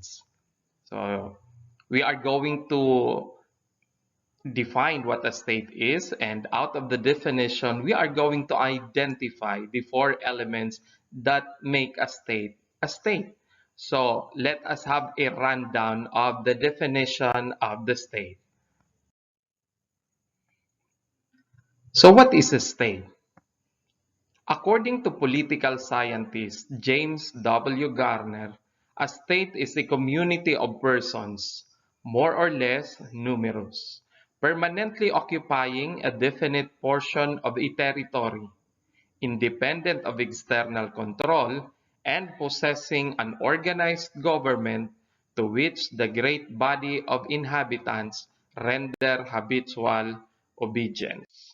obedience. So we are going to define what a state is, and out of the definition, we are going to identify the four elements that make a state a state. So let us have a rundown of the definition of the state. So what is a state? According to political scientist James W. Garner, a state is a community of persons, more or less numerous, permanently occupying a definite portion of a territory, independent of external control, and possessing an organized government to which the great body of inhabitants render habitual obedience.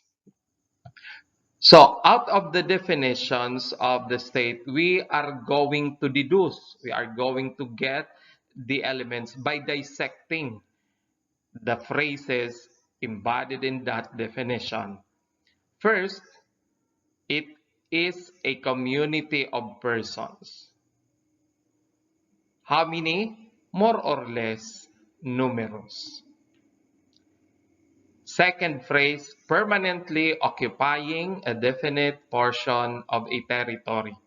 So out of the definitions of the state, we are going to deduce, we are going to get the elements by dissecting the phrases embodied in that definition. First, it is a community of persons. How many? More or less numerous. Second phrase, permanently occupying a definite portion of a territory.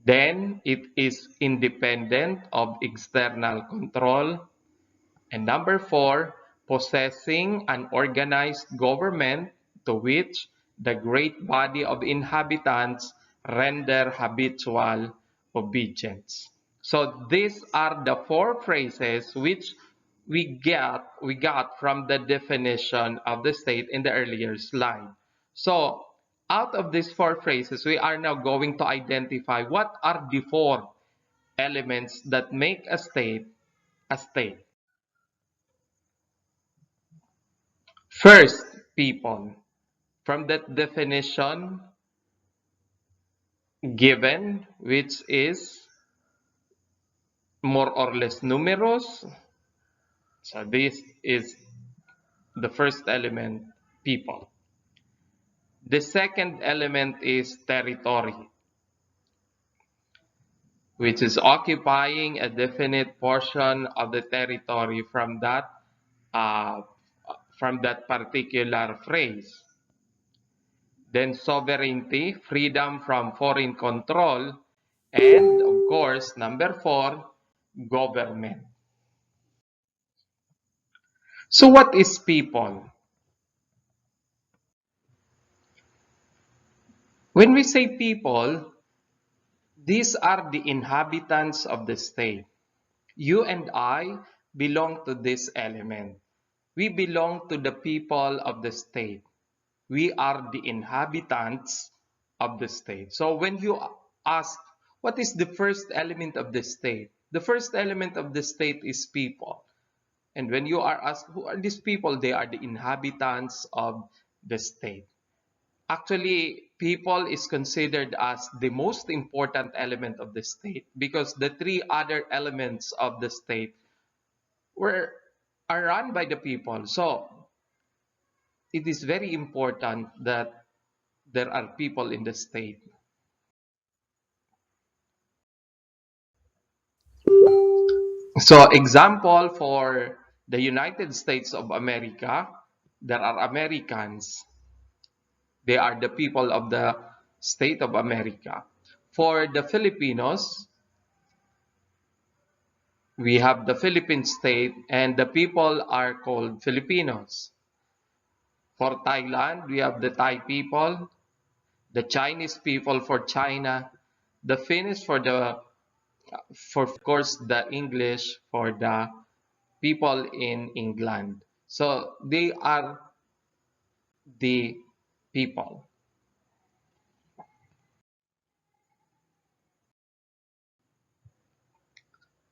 Then it is independent of external control. And number four, possessing an organized government to which the great body of inhabitants render habitual obedience. So these are the four phrases which we got from the definition of the state in the earlier slide. So out of these four phrases, we are now going to identify what are the four elements that make a state a state. First, people. From that definition given, which is more or less numerous. So this is the first element, people. The second element is territory, which is occupying a definite portion of the territory from that particular phrase. Then sovereignty, freedom from foreign control, and of course, number four, government. So what is people? When we say people, these are the inhabitants of the state. You and I belong to this element. We belong to the people of the state. We are the inhabitants of the state. So when you ask, what is the first element of the state? The first element of the state is people. And when you are asked, who are these people? They are the inhabitants of the state. Actually, people is considered as the most important element of the state because the three other elements of the state are run by the people. So it is very important that there are people in the state. So example for the United States of America, there are Americans. They are the people of the state of America. For the Filipinos, we have the Philippine state and the people are called Filipinos. For Thailand, we have the Thai people, the Chinese people for China, the Finnish for of course the English for the people in England. So they are the people.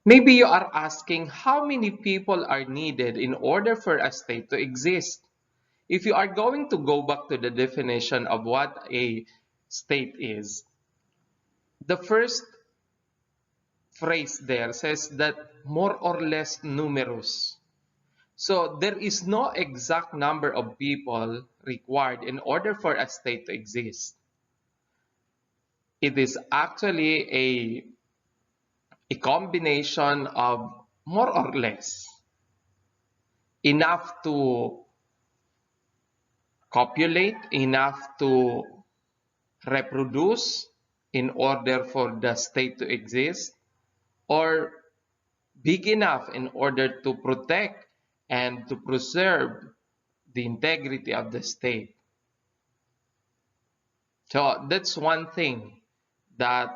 Maybe you are asking how many people are needed in order for a state to exist. If you are going to go back to the definition of what a state is, the first phrase there says that more or less numerous. So there is no exact number of people required in order for a state to exist. It is actually a combination of more or less enough to copulate, enough to reproduce in order for the state to exist, or big enough in order to protect and to preserve the integrity of the state. So that's one thing that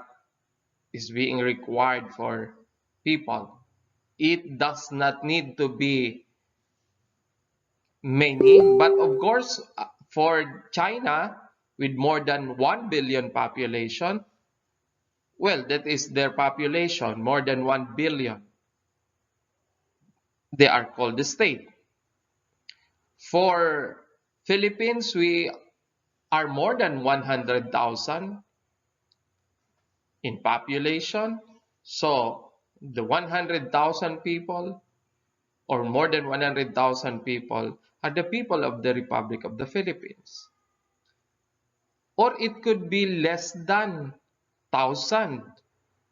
is being required for people. It does not need to be many, but of course, for China, with more than 1 billion population, well, that is their population, more than 1 billion. They are called the state. For Philippines, we are more than 100,000 in population. So the 100,000 people or more than 100,000 people are the people of the Republic of the Philippines. Or it could be less than 1,000,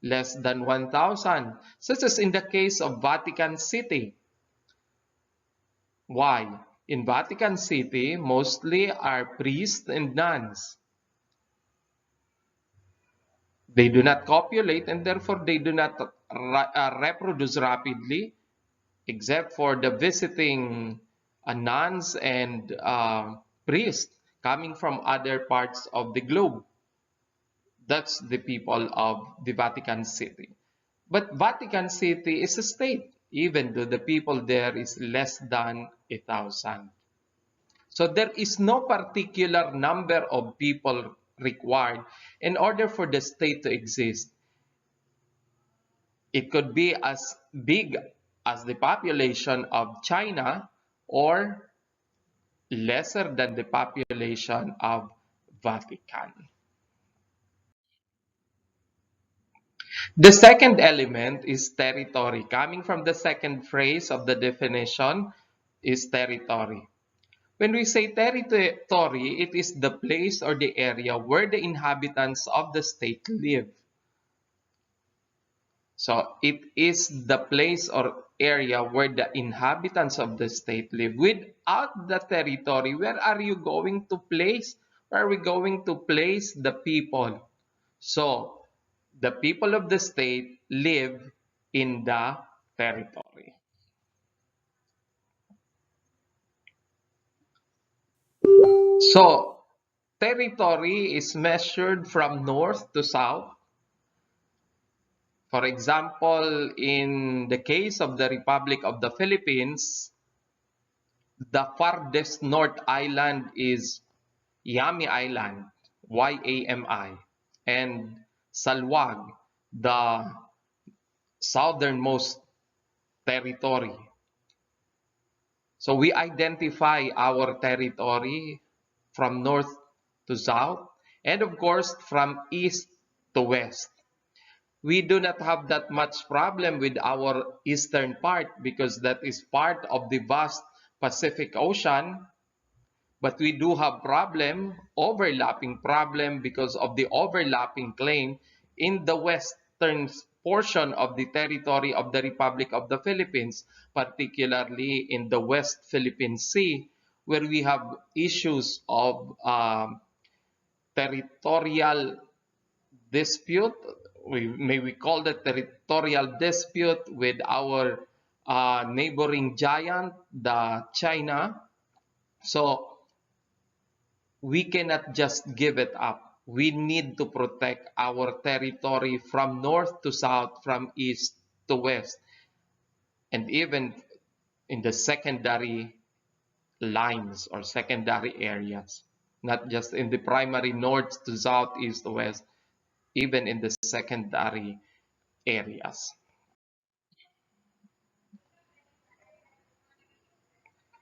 less than 1,000, such as in the case of Vatican City. Why? In Vatican City, mostly are priests and nuns. They do not copulate and therefore they do not reproduce rapidly, except for the visiting nuns and priests coming from other parts of the globe. That's the people of the Vatican City. But Vatican City is a state, even though the people there is less than 1,000. So there is no particular number of people required in order for the state to exist. It could be as big as the population of China or lesser than the population of Vatican. The second element is territory. Coming from the second phrase of the definition is territory. When we say territory, it is the place or the area where the inhabitants of the state live. So it is the place or area where the inhabitants of the state live. Without the territory, where are you going to place? Where are we going to place the people? So the people of the state live in the territory. So territory is measured from north to south. For example, in the case of the Republic of the Philippines, the farthest north island is Yami Island, Yami, and Salwag, the southernmost territory. So we identify our territory from north to south, and of course from east to west. We do not have that much problem with our eastern part because that is part of the vast Pacific Ocean. But we do have overlapping problem because of the overlapping claim in the western portion of the territory of the Republic of the Philippines, particularly in the West Philippine Sea, where we have issues of territorial dispute. We call the territorial dispute with our neighboring giant, the China. So we cannot just give it up. We need to protect our territory from north to south, from east to west, and even in the secondary lines or secondary areas, not just in the primary north to south, east to west, even in the secondary areas.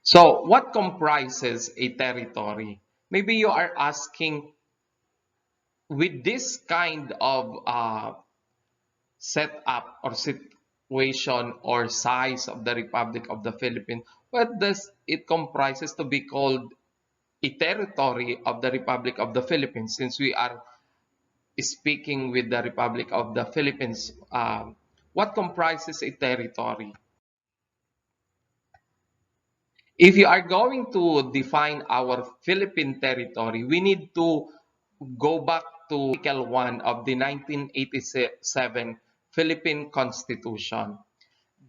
So, what comprises a territory? Maybe you are asking, with this kind of setup or situation or size of the Republic of the Philippines, what does it comprises to be called a territory of the Republic of the Philippines, since we are speaking with the Republic of the Philippines What comprises a territory? If you are going to define our Philippine territory, we need to go back to Article 1 of the 1987 Philippine Constitution.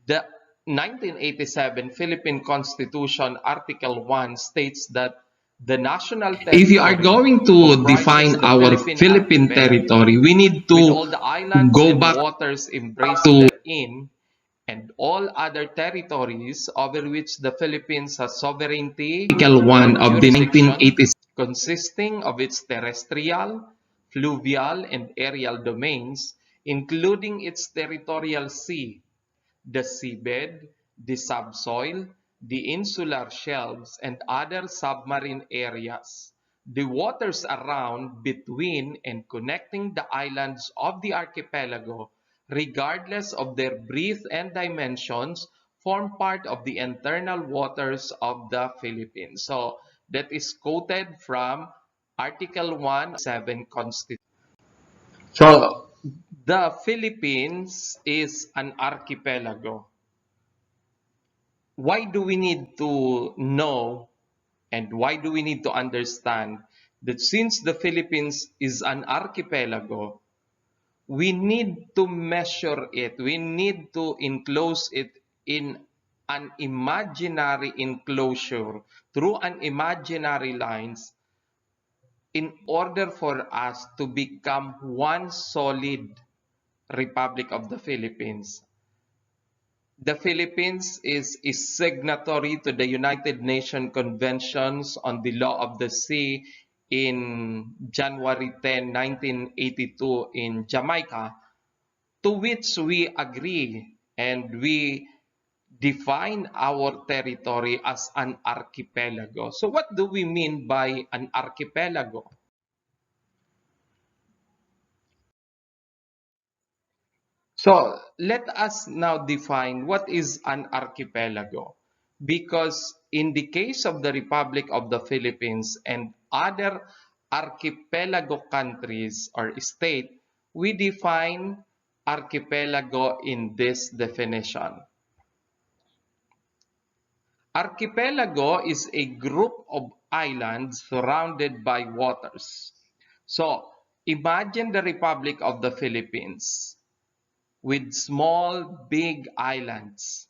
The 1987 Philippine Constitution, Article 1, states that the national If you are territory going to comprises define the our Philippine Philippine archipelago, territory, we need with to all the islands go and back waters embraced to therein, and all other territories over which the Philippines has sovereignty Article or 1 of the jurisdiction, 1987. consisting of its terrestrial, fluvial, and aerial domains, including its territorial sea, the seabed, the subsoil, the insular shelves, and other submarine areas. The waters around, between, and connecting the islands of the archipelago, regardless of their breadth and dimensions, form part of the internal waters of the Philippines. So that is quoted from Article 1 Constitution. So the Philippines is an archipelago. Why do we need to know and why do we need to understand that since the Philippines is an archipelago, we need to measure it. We need to enclose it in an imaginary enclosure through an imaginary lines in order for us to become one solid Republic of the Philippines. The Philippines is signatory to the United Nations Conventions on the Law of the Sea in January 10, 1982 in Jamaica, to which we agree and we define our territory as an archipelago. So what do we mean by an archipelago? So let us now define what is an archipelago. Because in the case of the Republic of the Philippines and other archipelago countries or state, we define archipelago in this definition. Archipelago is a group of islands surrounded by waters. So imagine the Republic of the Philippines with small, big islands.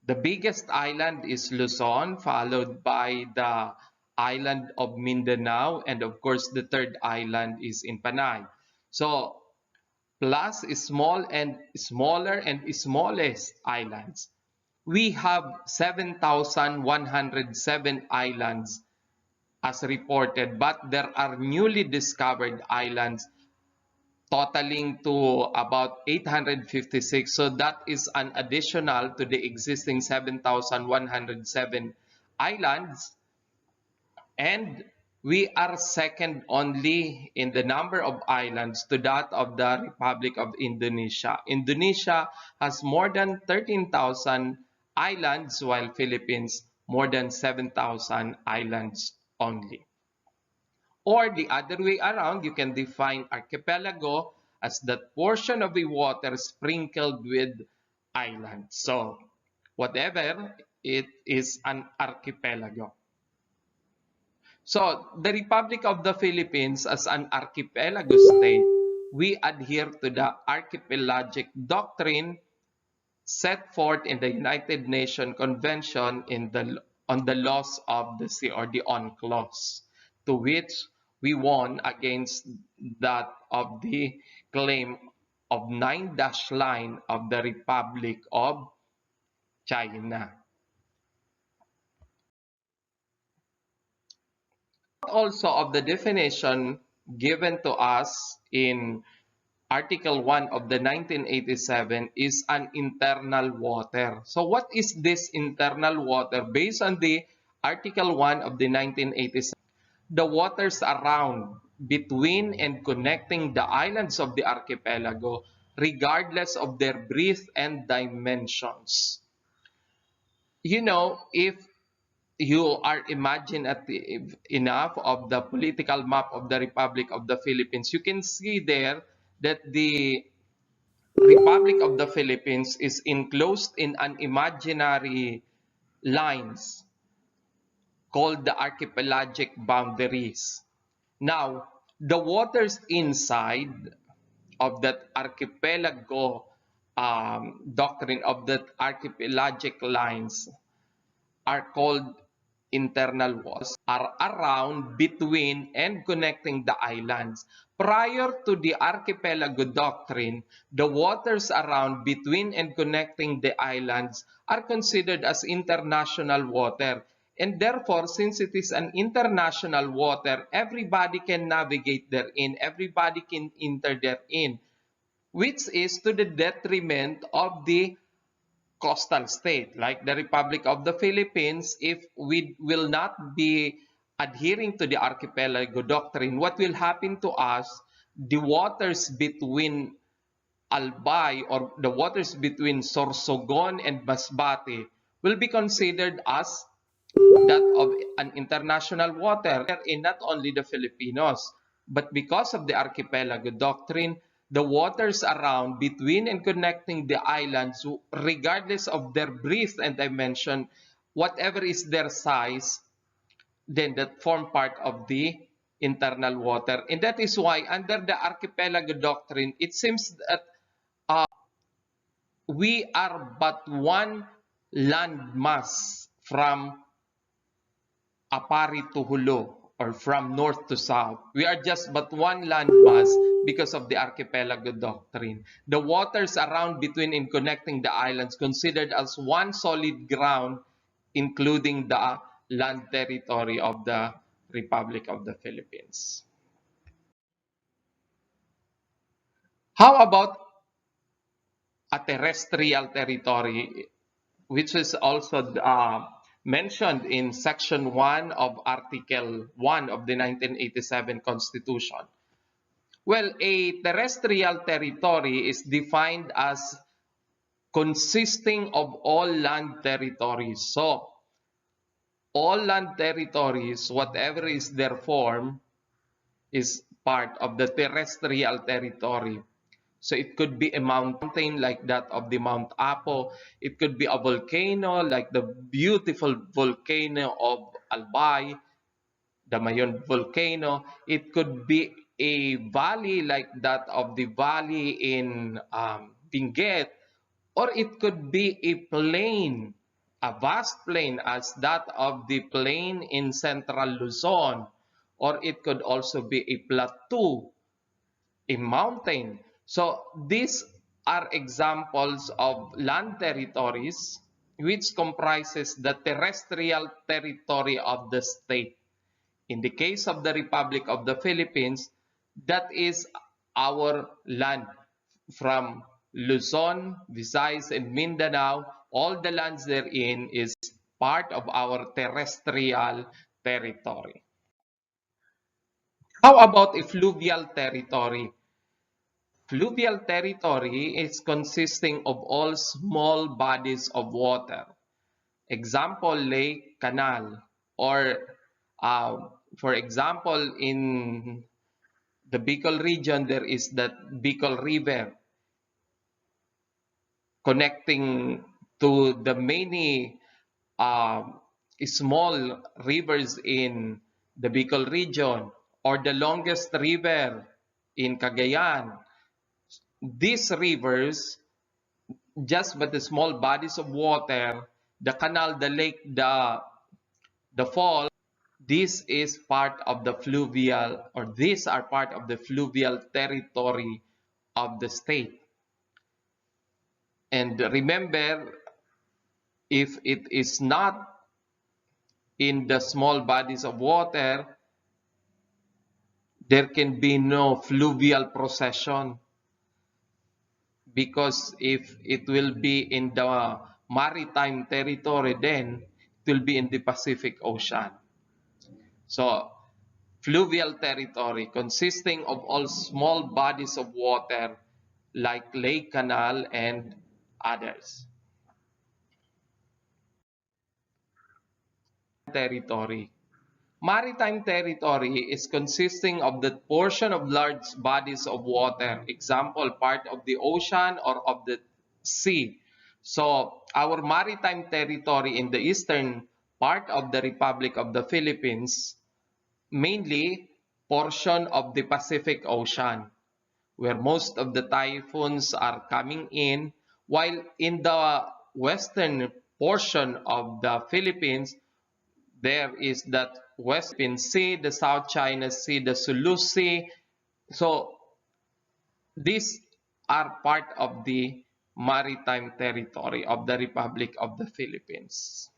The biggest island is Luzon, followed by the island of Mindanao, and of course, the third island is in Panay. So, plus small and smaller and smallest islands. We have 7,107 islands as reported, but there are newly discovered islands totaling to about 856. So that is an additional to the existing 7,107 islands. And we are second only in the number of islands to that of the Republic of Indonesia. Indonesia has more than 13,000 islands, while Philippines more than 7,000 islands only. Or the other way around, you can define archipelago as that portion of the water sprinkled with islands. So, whatever, it is an archipelago. So, the Republic of the Philippines as an archipelago state, we adhere to the archipelagic doctrine set forth in the United Nations Convention on the Laws of the Sea, or the UNCLOS, to which we won against that of the claim of nine-dash line of the Republic of China. Also of the definition given to us in Article 1 of the 1987 is an internal water. So what is this internal water? Based on the Article 1 of the 1987, the waters around, between, and connecting the islands of the archipelago, regardless of their breadth and dimensions. You know, if you are imaginative enough of the political map of the Republic of the Philippines, you can see there that the Republic of the Philippines is enclosed in an imaginary lines called the archipelagic boundaries. Now, the waters inside of that archipelago doctrine of that archipelagic lines are called internal waters, are around, between, and connecting the islands. Prior to the archipelago doctrine, the waters around, between, and connecting the islands are considered as international water. And therefore, since it is an international water, everybody can navigate therein, everybody can enter therein, which is to the detriment of the coastal state like the Republic of the Philippines. If we will not be adhering to the archipelago doctrine, what will happen to us? The waters between Albay, or the waters between Sorsogon and Masbate, will be considered as that of an international water in not only the Filipinos, but because of the archipelago doctrine, the waters around, between, and connecting the islands, regardless of their breadth and dimension, whatever is their size, then that form part of the internal water. And that is why under the archipelago doctrine, it seems that we are but one landmass from Apari to Hulu, or from north to south. We are just but one landmass because of the archipelago doctrine. The waters around, between, and connecting the islands considered as one solid ground, including the land territory of the Republic of the Philippines. How about a terrestrial territory, which is also mentioned in Section 1 of Article 1 of the 1987 Constitution? Well, a terrestrial territory is defined as consisting of all land territories. So, all land territories, whatever is their form, is part of the terrestrial territory. So it could be a mountain like that of the Mount Apo. It could be a volcano like the beautiful volcano of Albay, the Mayon volcano. It could be a valley like that of the valley in Benguet, or it could be a plain, a vast plain as that of the plain in central Luzon, or it could also be a plateau, a mountain. So these are examples of land territories which comprises the terrestrial territory of the state. In the case of the Republic of the Philippines, that is our land from Luzon, Visayas, and Mindanao. All the lands therein is part of our terrestrial territory. How about a fluvial territory? Fluvial territory is consisting of all small bodies of water. Example, lake, canal, or for example, in the Bicol region, there is that Bicol River connecting to the many uh, small rivers in the Bicol region, or the longest river in Cagayan. These rivers, just but the small bodies of water, the canal, the lake, the fall, this is part of the fluvial, or these are part of the fluvial territory of the state. And remember, if it is not in the small bodies of water, there can be no fluvial procession, because if it will be in the maritime territory, then it will be in the Pacific Ocean. So, fluvial territory consisting of all small bodies of water like lake, canal, and others. Territory. Maritime territory is consisting of the portion of large bodies of water, example, part of the ocean or of the sea. So, our maritime territory in the eastern part of the Republic of the Philippines, mainly portion of the Pacific Ocean, where most of the typhoons are coming in, while in the western portion of the Philippines, there is that West Philippine Sea, the South China Sea, the Sulu Sea. So these are part of the maritime territory of the Republic of the Philippines.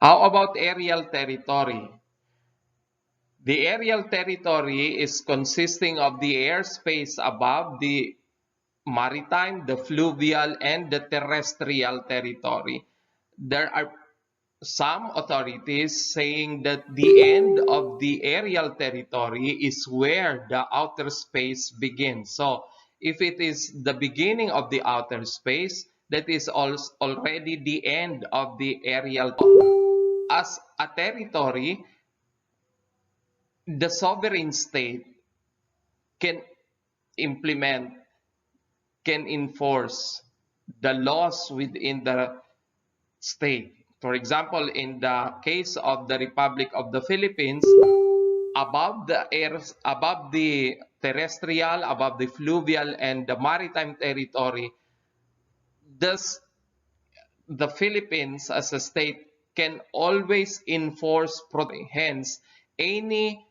How about aerial territory? The aerial territory is consisting of the airspace above the maritime, the fluvial, and the terrestrial territory. There are some authorities saying that the end of the aerial territory is where the outer space begins. So, if it is the beginning of the outer space, that is also already the end of the aerial. As a territory, the sovereign state can implement, can enforce the laws within the state. For example, in the case of the Republic of the Philippines, above the airs, above the terrestrial, above the fluvial and the maritime territory, thus the Philippines as a state can always enforce hence any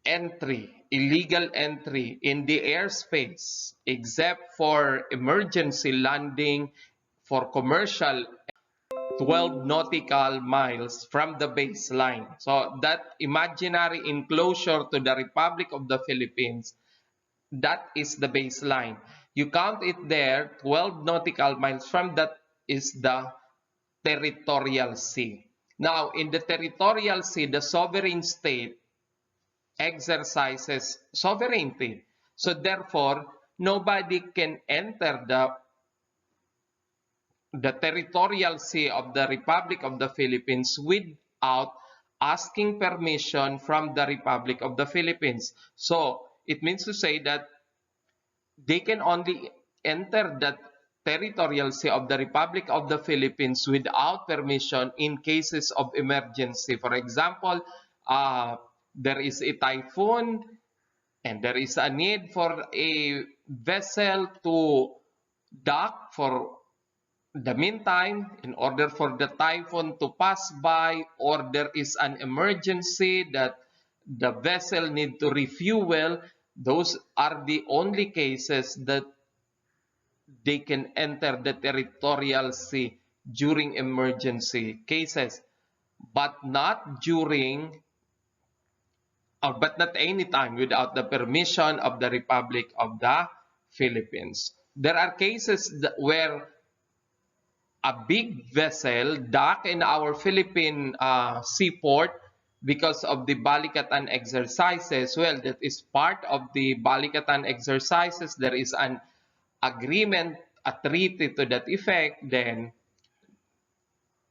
entry, illegal entry in the airspace except for emergency landing for commercial 12 nautical miles from the baseline. So that imaginary enclosure to the Republic of the Philippines, that is the baseline. You count it there, 12 nautical miles from that is the territorial sea. Now, in the territorial sea, the sovereign state exercises sovereignty. So therefore, nobody can enter the territorial sea of the Republic of the Philippines without asking permission from the Republic of the Philippines. So it means to say that they can only enter the territorial sea of the Republic of the Philippines without permission in cases of emergency. For example, there is a typhoon and there is a need for a vessel to dock for the meantime, in order for the typhoon to pass by, or there is an emergency that the vessel need to refuel, those are the only cases that they can enter the territorial sea during emergency cases, but not during, or but not any time without the permission of the Republic of the Philippines. There are cases where a big vessel dock in our Philippine seaport because of the Balikatan exercises. Well, that is part of the Balikatan exercises. There is an agreement, a treaty to that effect. Then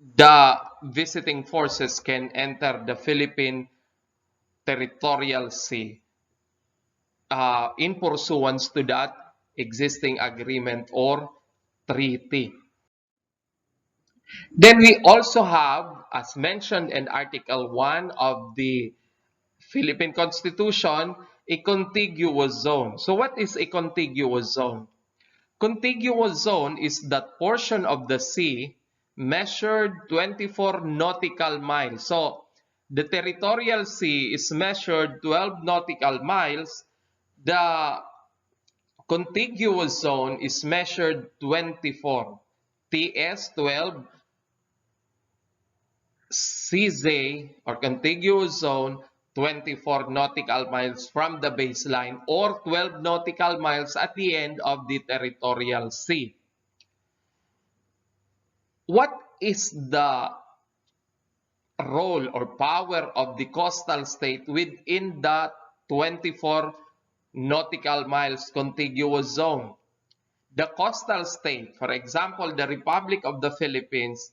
the visiting forces can enter the Philippine territorial sea in pursuance to that existing agreement or treaty. Then we also have, as mentioned in Article 1 of the Philippine Constitution, a contiguous zone. So what is a contiguous zone? Contiguous zone is that portion of the sea measured 24 nautical miles. So the territorial sea is measured 12 nautical miles. The contiguous zone is measured 24. TS 12 CZ or contiguous zone 24 nautical miles from the baseline or 12 nautical miles at the end of the territorial sea. What is the role or power of the coastal state within the 24 nautical miles contiguous zone? The coastal state, for example, the Republic of the Philippines,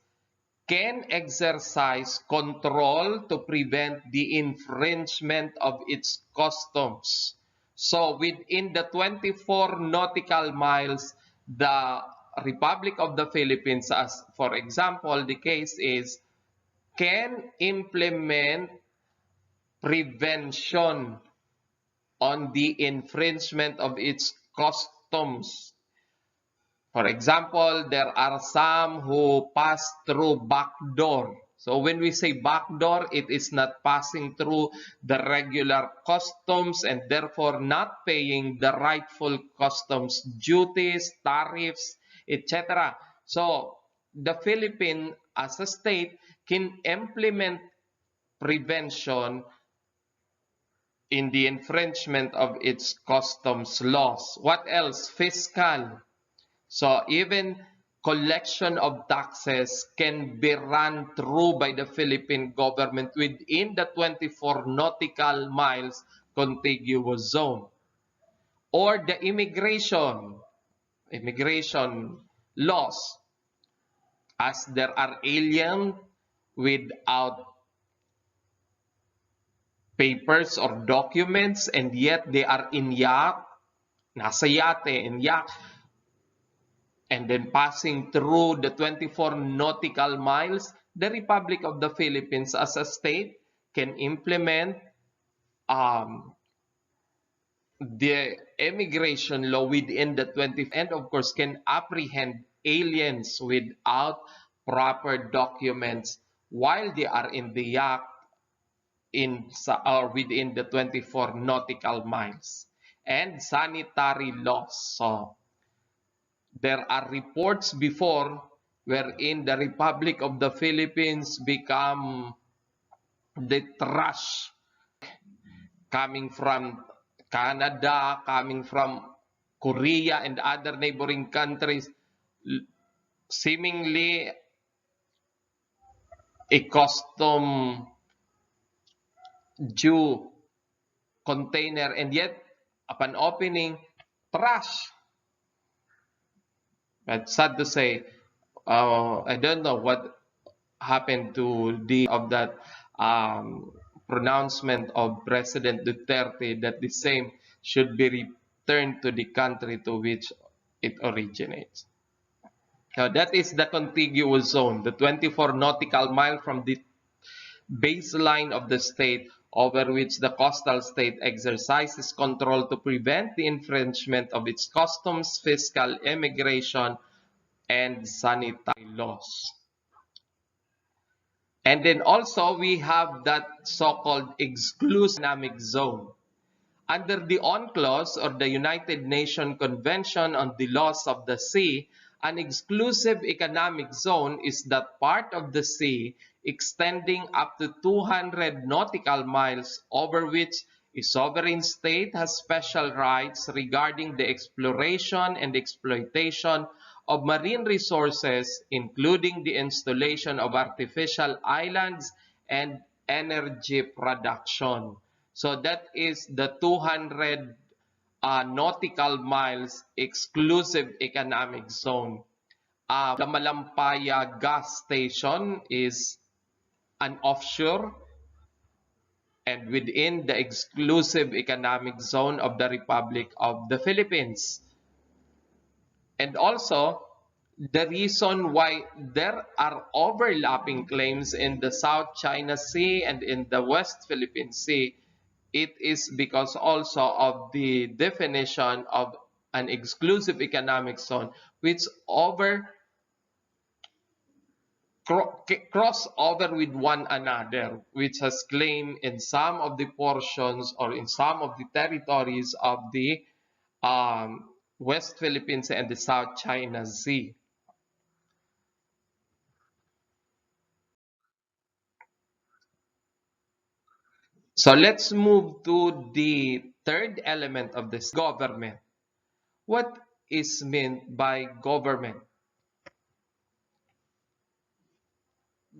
can exercise control to prevent the infringement of its customs. So within the 24 nautical miles, the Republic of the Philippines, as for example, the case is, can implement prevention on the infringement of its customs. For example, there are some who pass through back door. So when we say back door, it is not passing through the regular customs and therefore not paying the rightful customs duties, tariffs, etc. So the Philippines as a state can implement prevention in the infringement of its customs laws. What else? Fiscal. So even collection of taxes can be run through by the Philippine government within the 24 nautical miles contiguous zone. Or the immigration laws, as there are aliens without papers or documents and yet they are in yacht, nasa yate, in yacht, and then passing through the 24 nautical miles, the Republic of the Philippines as a state can implement the immigration law within the 20, and of course can apprehend aliens without proper documents while they are in the yacht or within the 24 nautical miles. And sanitary laws. So there are reports before wherein the Republic of the Philippines become the trash coming from Canada, coming from Korea and other neighboring countries, seemingly a custom due container, and yet upon opening, trash. But sad to say, I don't know what happened to the of that pronouncement of President Duterte that the same should be returned to the country to which it originates. Now that is the contiguous zone, the 24 nautical mile from the baseline of the state over which the coastal state exercises control to prevent the infringement of its customs, fiscal, immigration, and sanitary laws. And then also we have that so-called exclusive economic zone. Under the UNCLOS or the United Nations Convention on the Laws of the Sea, an exclusive economic zone is that part of the sea extending up to 200 nautical miles over which a sovereign state has special rights regarding the exploration and exploitation of marine resources, including the installation of artificial islands and energy production. So that is the 200 nautical miles exclusive economic zone. The Malampaya gas station is an offshore and within the exclusive economic zone of the Republic of the Philippines. And also, the reason why there are overlapping claims in the South China Sea and in the West Philippine Sea, it is because also of the definition of an exclusive economic zone, which cross over with one another, which has claim in some of the portions or in some of the territories of the West Philippines and the South China Sea. So let's move to the third element of this government. What is meant by government?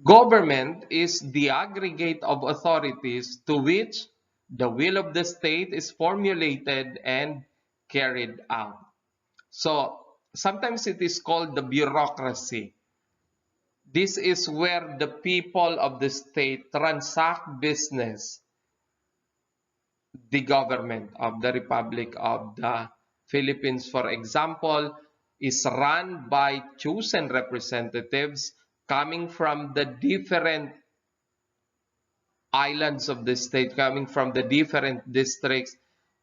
Government is the aggregate of authorities to which the will of the state is formulated and carried out. So sometimes it is called the bureaucracy. This is where the people of the state transact business. The government of the Republic of the Philippines, for example, is run by chosen representatives coming from the different islands of the state, coming from the different districts.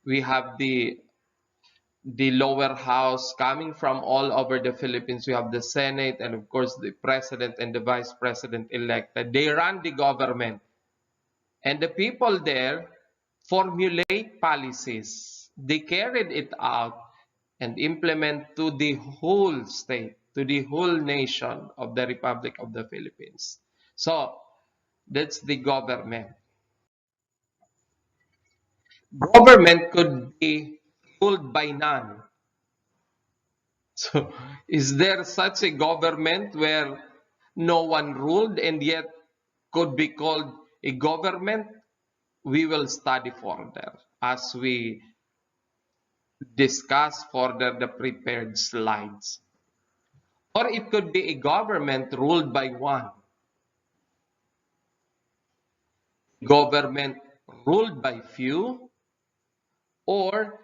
We have the lower house coming from all over the Philippines. We have the Senate and of course the president and the vice president elected. They run the government. And the people there formulate policies. They carried it out and implement to the whole state, to the whole nation of the Republic of the Philippines. So that's the government. Government could be ruled by none. So is there such a government where no one ruled and yet could be called a government? We will study further as we discuss further the prepared slides. Or it could be a government ruled by one, government ruled by few, or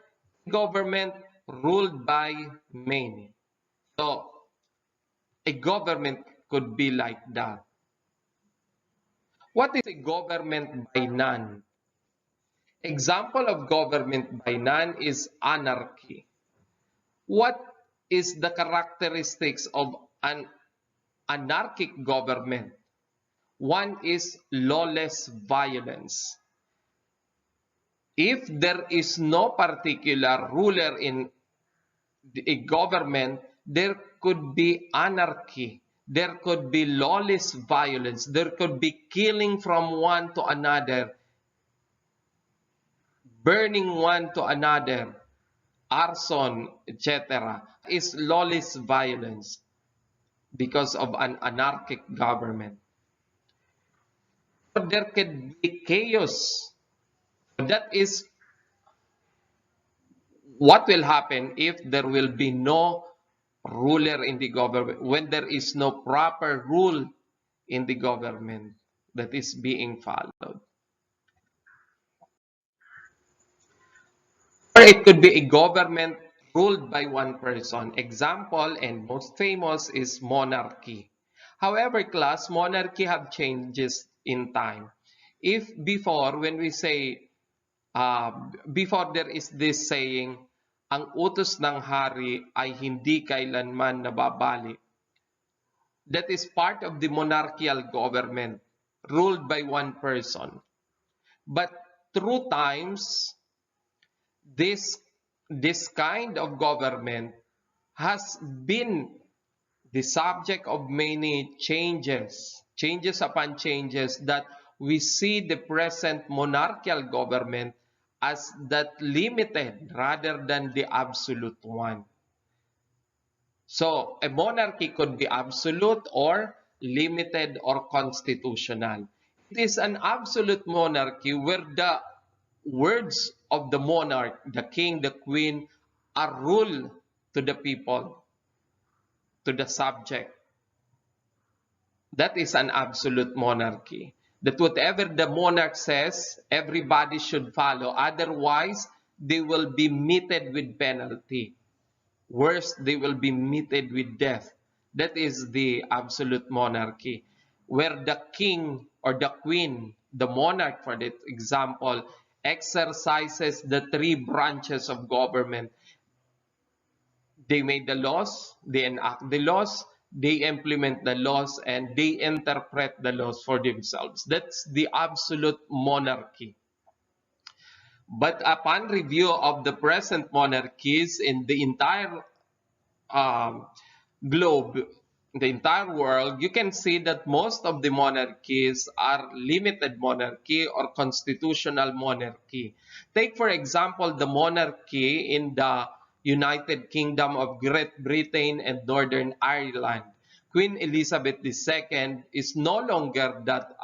government ruled by many. So a government could be like that. What is a government by none? Example of government by none is anarchy. What is the characteristics of an anarchic government? One is lawless violence. If there is no particular ruler in a government, there could be anarchy. There could be lawless violence. There could be killing from one to another, burning one to another, arson, etc. Is lawless violence because of an anarchic government. But there could be chaos. That is what will happen if there will be no ruler in the government, when there is no proper rule in the government that is being followed. Or it could be a government ruled by one person. Example and most famous is monarchy. However, class, monarchy have changes in time. If before, when we say, before there is this saying, ang utos ng hari ay hindi kailanman nababali. That is part of the monarchical government ruled by one person. But through times, this kind of government has been the subject of many changes upon changes, that we see the present monarchical government as that limited rather than the absolute one. So a monarchy could be absolute or limited or constitutional. It is an absolute monarchy where the words of the monarch, the king, the queen, are rule to the people, to the subject. That is an absolute monarchy. That whatever the monarch says, everybody should follow. Otherwise, they will be meted with penalty. Worse, they will be meted with death. That is the absolute monarchy, where the king or the queen, the monarch for that example, exercises the three branches of government. They make the laws, they enact the laws, they implement the laws, and they interpret the laws for themselves. That's the absolute monarchy. But upon review of the present monarchies in the entire um, globe, the entire world, you can see that most of the monarchies are limited monarchy or constitutional monarchy. Take, for example, the monarchy in the United Kingdom of Great Britain and Northern Ireland. Queen Elizabeth II is no longer that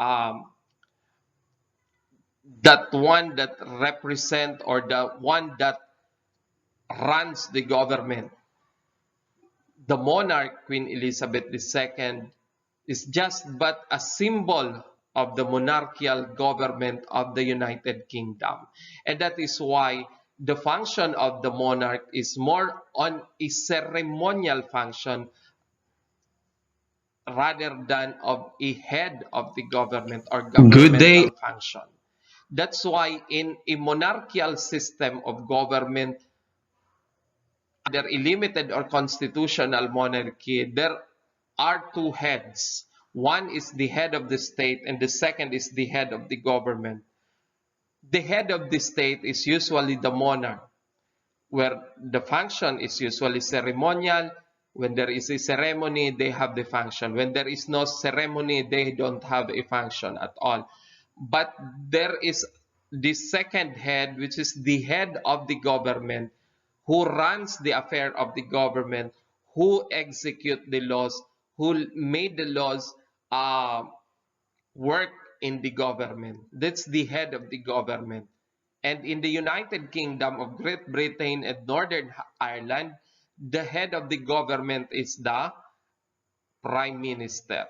one that represent or the one that runs the government. The monarch, Queen Elizabeth II, is just but a symbol of the monarchical government of the United Kingdom. And that is why the function of the monarch is more on a ceremonial function rather than of a head of the government or Good day. governmental function. That's why in a monarchical system of government, either a limited or constitutional monarchy, there are two heads. One is the head of the state and the second is the head of the government. The head of the state is usually the monarch, where the function is usually ceremonial. When there is a ceremony, they have the function. When there is no ceremony, they don't have a function at all. But there is the second head, which is the head of the government, who runs the affair of the government, who execute the laws, who made the laws work in the government. That's the head of the government. And in the United Kingdom of Great Britain and Northern Ireland, the head of the government is the Prime Minister.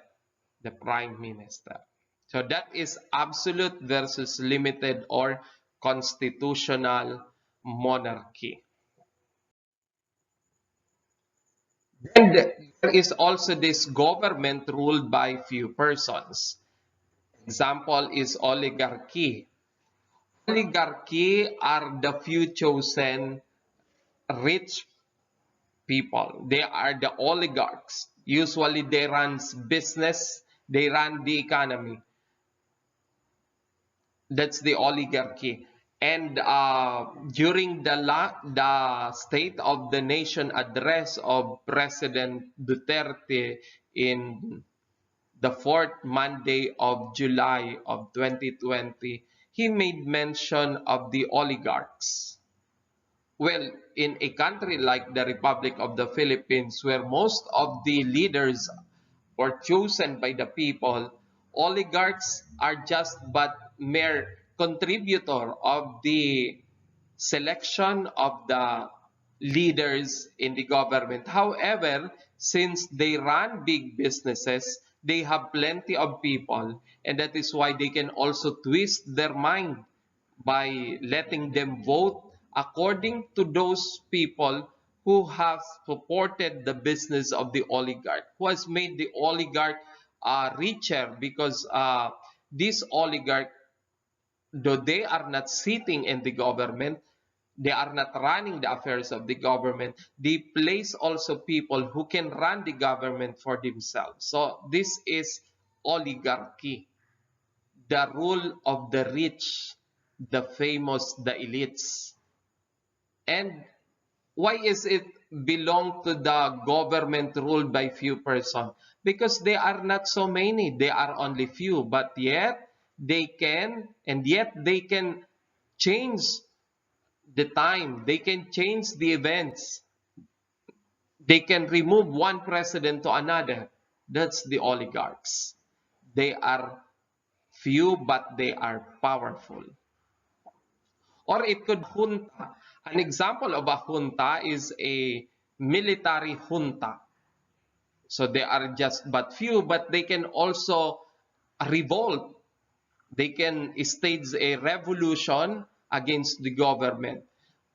The Prime Minister. So that is absolute versus limited or constitutional monarchy. And there is also this government ruled by few persons. Example is oligarchy. Oligarchy are the few chosen rich people. They are the oligarchs. Usually they run business, they run the economy. That's the oligarchy. And during the State of the Nation address of President Duterte in the fourth Monday of July of 2020, he made mention of the oligarchs. Well, in a country like the Republic of the Philippines, where most of the leaders were chosen by the people, oligarchs are just but mere contributor of the selection of the leaders in the government. However, since they run big businesses, they have plenty of people, and that is why they can also twist their mind by letting them vote according to those people who have supported the business of the oligarch, who has made the oligarch richer because these oligarch, though they are not sitting in the government, they are not running the affairs of the government, they place also people who can run the government for themselves. So this is oligarchy, the rule of the rich, the famous, the elites. And why is it belong to the government ruled by few persons? Because they are not so many, they are only few, but yet they can change the time, they can change the events, they can remove one president to another. That's the oligarchs. They are few, but they are powerful. Or it could junta. An example of a junta is a military junta. So they are just but few, but they can also revolt. They can stage a revolution against the government.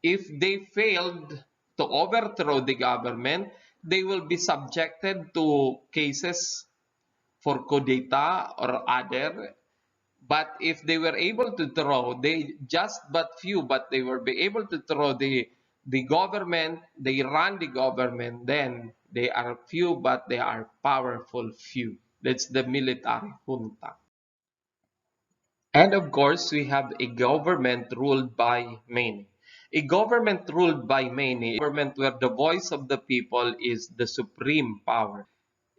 If they failed to overthrow the government, they will be subjected to cases for coup d'etat or other. But if they were able to throw, they just but few, but they were be able to throw the government, they run the government, then they are few, but they are powerful few. That's the military junta. And of course, we have a government ruled by many. A government ruled by many, a government where the voice of the people is the supreme power.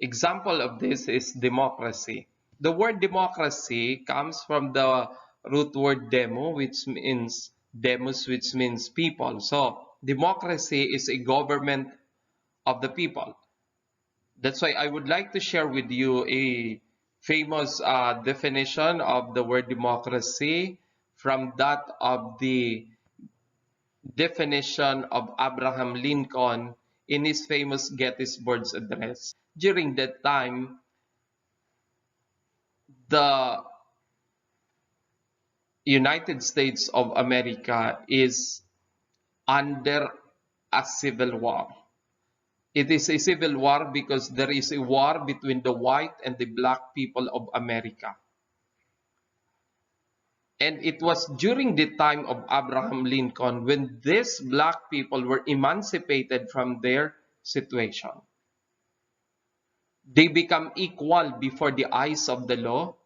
Example of this is democracy. The word democracy comes from the root word demo, which means demos, which means people. So democracy is a government of the people. That's why I would like to share with you a famous definition of the word democracy from that of the definition of Abraham Lincoln in his famous Gettysburg Address. During that time, the United States of America is under a civil war. It is a civil war because there is a war between the white and the black people of America. And it was during the time of Abraham Lincoln when these black people were emancipated from their situation. They become equal before the eyes of the law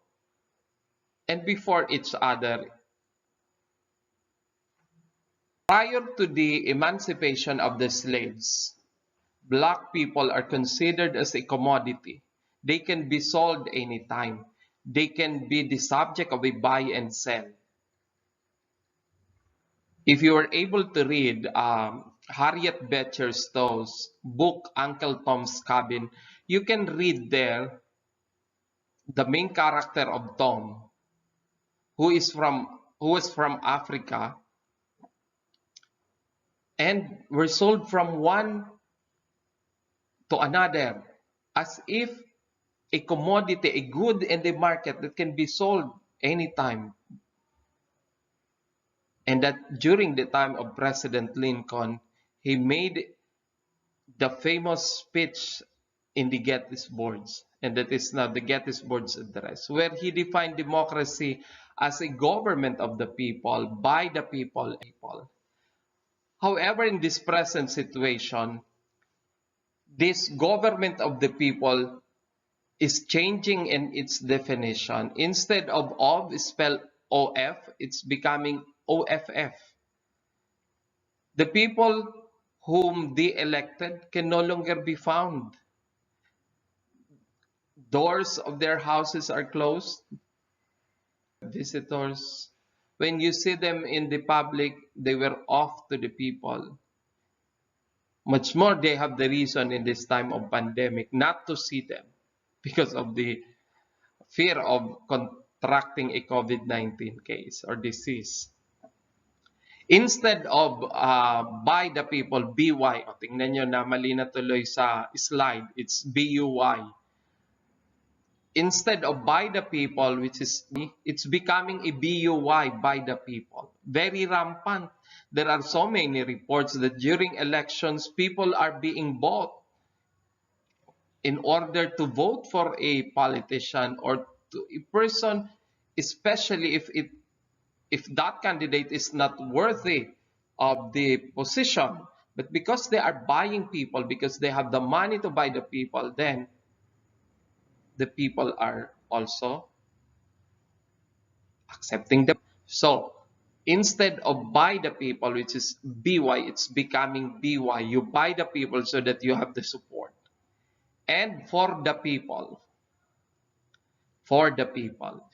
and before each other. Prior to the emancipation of the slaves, black people are considered as a commodity. They can be sold anytime. They can be the subject of a buy and sell. If you were able to read Harriet Beecher Stowe's book, Uncle Tom's Cabin, you can read there the main character of Tom, who is from Africa, and were sold from one to another as if a commodity, a good in the market that can be sold anytime. And that during the time of President Lincoln, he made the famous speech in the Gettysburg, and that is now the Gettysburg Address, where he defined democracy as a government of the people, by the people. However, in this present situation, this government of the people is changing in its definition. Instead of spelled OF, it's becoming OFF. The people whom they elected can no longer be found. Doors of their houses are closed. Visitors, when you see them in the public, they were off to the people. Much more, they have the reason in this time of pandemic not to see them because of the fear of contracting a COVID-19 case or disease. Instead of by the people, BY. O, tingnan nyo na mali na tuloy sa slide. It's BUY. Instead of by the people, which is, it's becoming a BUY, by the people. Very rampant. There are so many reports that during elections, people are being bought in order to vote for a politician or to a person, especially if that candidate is not worthy of the position. But because they are buying people, because they have the money to buy the people, then the people are also accepting them. So instead of buy the people, which is BY, it's becoming BY. You buy the people so that you have the support. And for the people. For the people.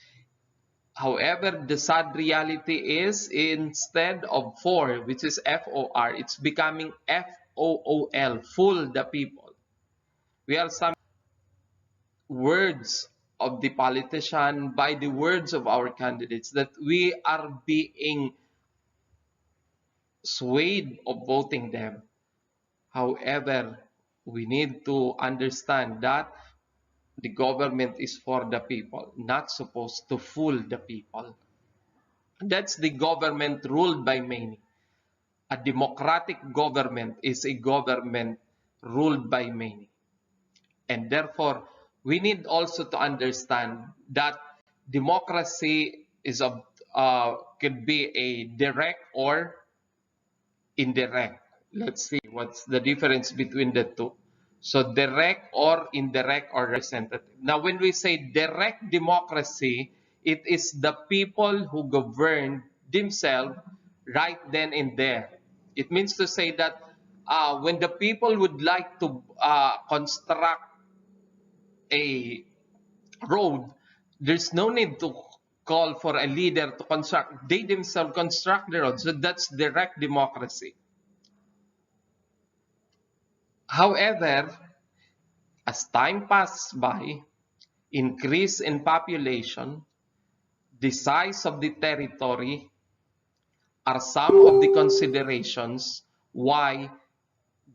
However, the sad reality is instead of for, which is FOR, it's becoming FOOL, fool the people. We are some words of the politician by the words of our candidates that we are being swayed of voting them. However, we need to understand that the government is for the people, not supposed to fool the people. That's the government ruled by many. A democratic government is a government ruled by many. And therefore, we need also to understand that democracy is could be a direct or indirect. Let's see what's the difference between the two. So direct or indirect or representative. Now, when we say direct democracy, it is the people who govern themselves right then and there. It means to say that when the people would like to construct a road, there's no need to call for a leader to construct. They themselves construct the road. So that's direct democracy. However, as time passes by, increase in population, the size of the territory are some of the considerations why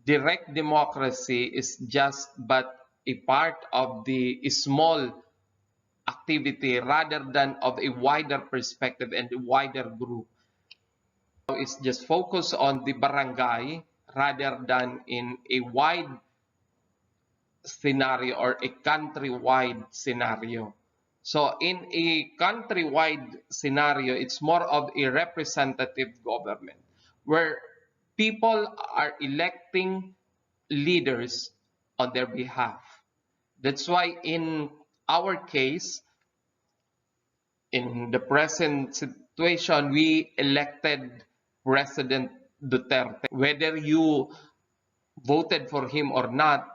direct democracy is just but a part of the small activity rather than of a wider perspective and a wider group. It's just focus on the barangay rather than in a wide scenario or a countrywide scenario. So in a countrywide scenario, it's more of a representative government where people are electing leaders on their behalf. That's why in our case, in the present situation, we elected President Duterte. Whether you voted for him or not,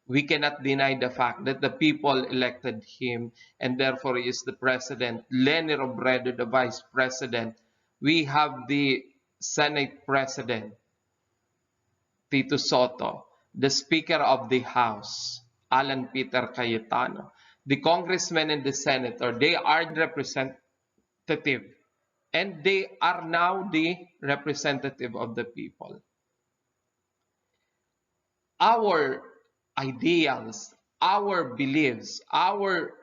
we cannot deny the fact that the people elected him and therefore he is the president. Lenny Robredo, the vice president. We have the Senate president, Tito Soto, the Speaker of the House, Alan Peter Cayetano, the congressmen and the senator. They are the representative and they are now the representative of the people. Our ideals, our beliefs, our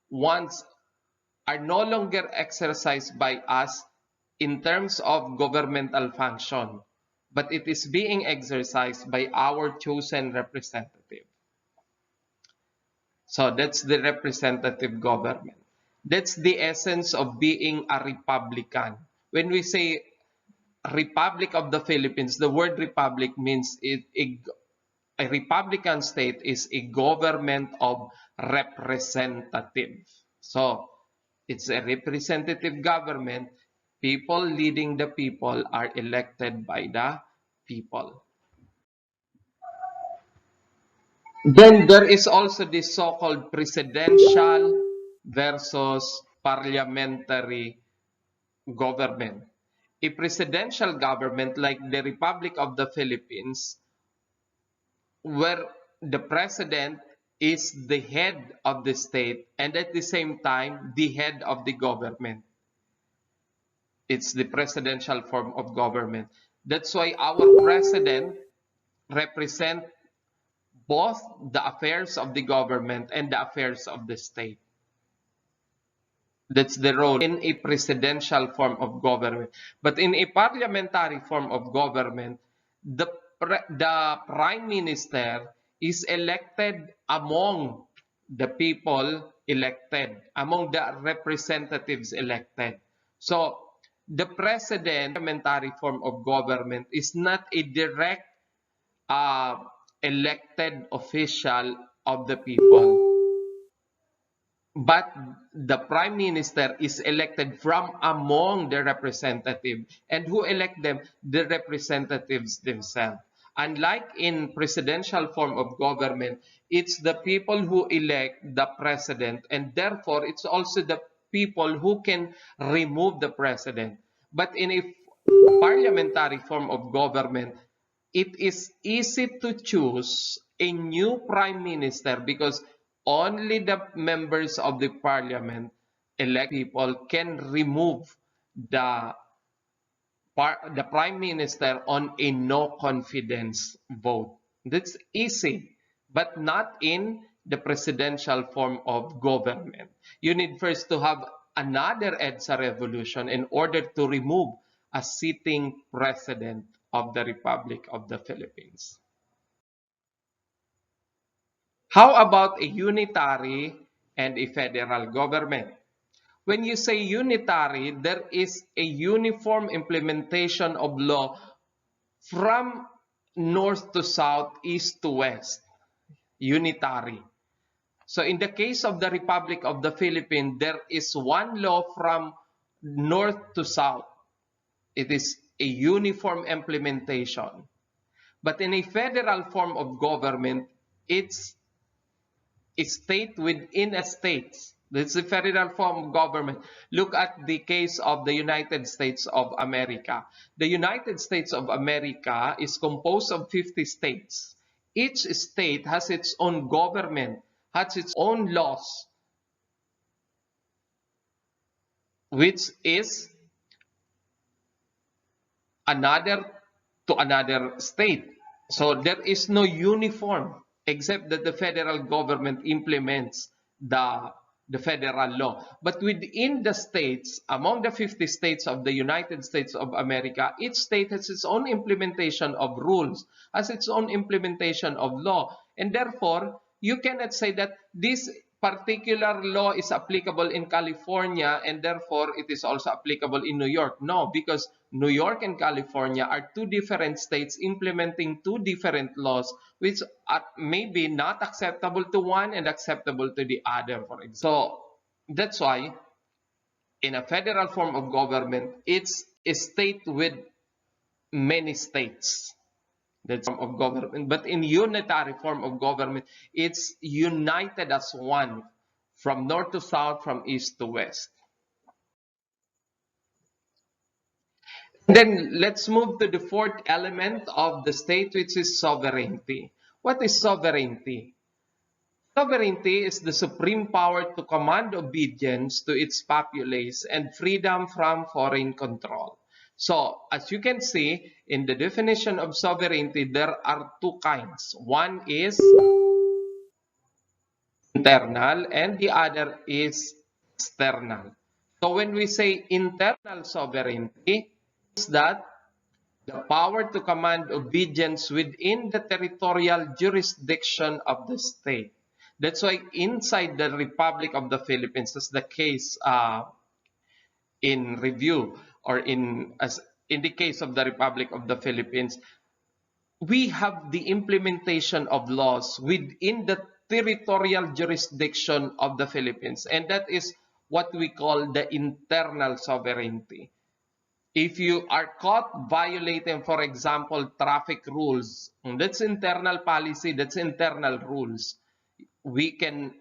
wants are no longer exercised by us in terms of governmental function, but it is being exercised by our chosen representative. So that's the representative government. That's the essence of being a Republican. When we say Republic of the Philippines, the word republic means a Republican state is a government of representative. So it's a representative government. People leading the people are elected by the people. Then there is also this so-called presidential versus parliamentary government. A presidential government like the Republic of the Philippines, where the president is the head of the state and at the same time the head of the government. It's the presidential form of government. That's why our president represent both the affairs of the government and the affairs of the state. That's the role in a presidential form of government. But in a parliamentary form of government, the, the prime minister is elected among the people elected, among the representatives elected. So the president, parliamentary form of government, is not a direct uh, elected official of the people. But the prime minister is elected from among the representative. And who elect them? The representatives themselves. Unlike in presidential form of government, it's the people who elect the president and therefore it's also the people who can remove the president. But in a parliamentary form of government, it is easy to choose a new prime minister because only the members of the parliament elect people can remove the the prime minister on a no confidence vote. That's easy, but not in the presidential form of government. You need first to have another EDSA revolution in order to remove a sitting president of the Republic of the Philippines. How about a unitary and a federal government? When you say unitary, there is a uniform implementation of law from north to south, east to west. Unitary. So in the case of the Republic of the Philippines, there is one law from north to south. It is a uniform implementation. But in a federal form of government, it's a state within a state. This is a federal form of government. Look at the case of the United States of America. The United States of America is composed of 50 states. Each state has its own government, has its own laws, which is another to another state. So there is no uniform except that the federal government implements the the federal law. But within the states, among the 50 states of the United States of America, each state has its own implementation of rules, has its own implementation of law. And therefore, you cannot say that this particular law is applicable in California and therefore it is also applicable in New York. No, because New York and California are two different states implementing two different laws, which are maybe not acceptable to one and acceptable to the other, for example. So that's why in a federal form of government, it's a state with many states. That's form of government. But in unitary form of government, it's united as one from north to south, from east to west. Then let's move to the fourth element of the state, which is sovereignty. What is sovereignty? Sovereignty is the supreme power to command obedience to its populace and freedom from foreign control. So, as you can see, in the definition of sovereignty, there are two kinds. One is internal and the other is external. So, when we say internal sovereignty, is that the power to command obedience within the territorial jurisdiction of the state. That's why inside the Republic of the Philippines, as the case in review, or in the case of the Republic of the Philippines, we have the implementation of laws within the territorial jurisdiction of the Philippines, and that is what we call the internal sovereignty. If you are caught violating, for example, traffic rules, that's internal policy, that's internal rules. We can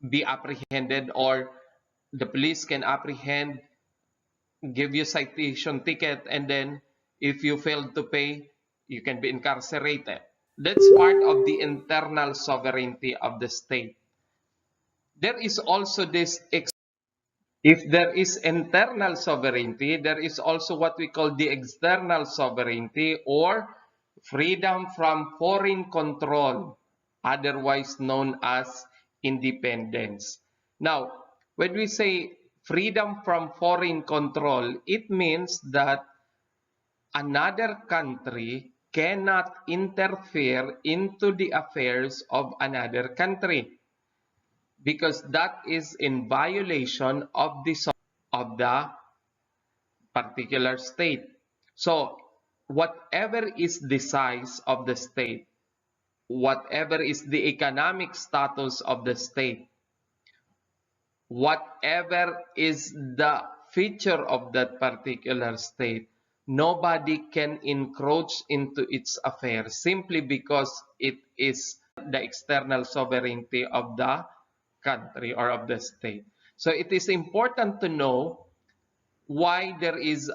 be apprehended, or the police can apprehend, give you citation ticket, and then if you fail to pay, you can be incarcerated. That's part of the internal sovereignty of the state. There is also this If there is internal sovereignty, there is also what we call the external sovereignty, or freedom from foreign control, otherwise known as independence. Now, when we say freedom from foreign control, it means that another country cannot interfere into the affairs of another country, because that is in violation of the particular state. So, whatever is the size of the state, whatever is the economic status of the state, whatever is the feature of that particular state, nobody can encroach into its affairs simply because it is the external sovereignty of the country or of the state. So it is important to know why there is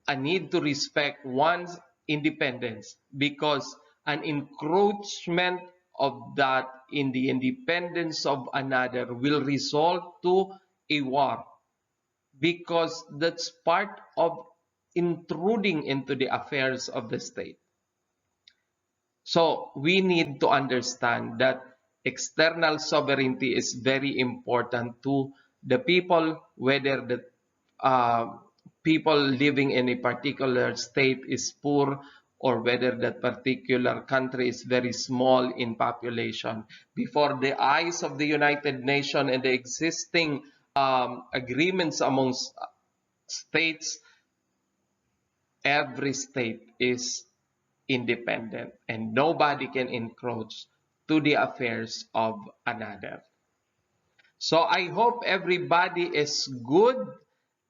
a need to respect one's independence, because an encroachment of that in the independence of another will result to a war, because that's part of intruding into the affairs of the state. So we need to understand that external sovereignty is very important to the people, whether the uh, people living in a particular state is poor, or whether that particular country is very small in population. Before the eyes of the United Nations and the existing agreements amongst states, every state is independent and nobody can encroach to the affairs of another. So I hope everybody is good.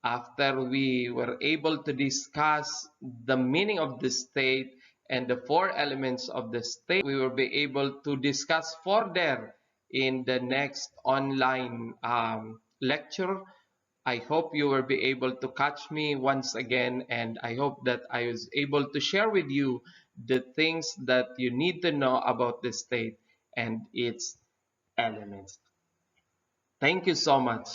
After we were able to discuss the meaning of the state and the four elements of the state, we will be able to discuss further in the next online lecture. I hope you will be able to catch me once again, and I hope that I was able to share with you the things that you need to know about the state and its elements. Thank you so much.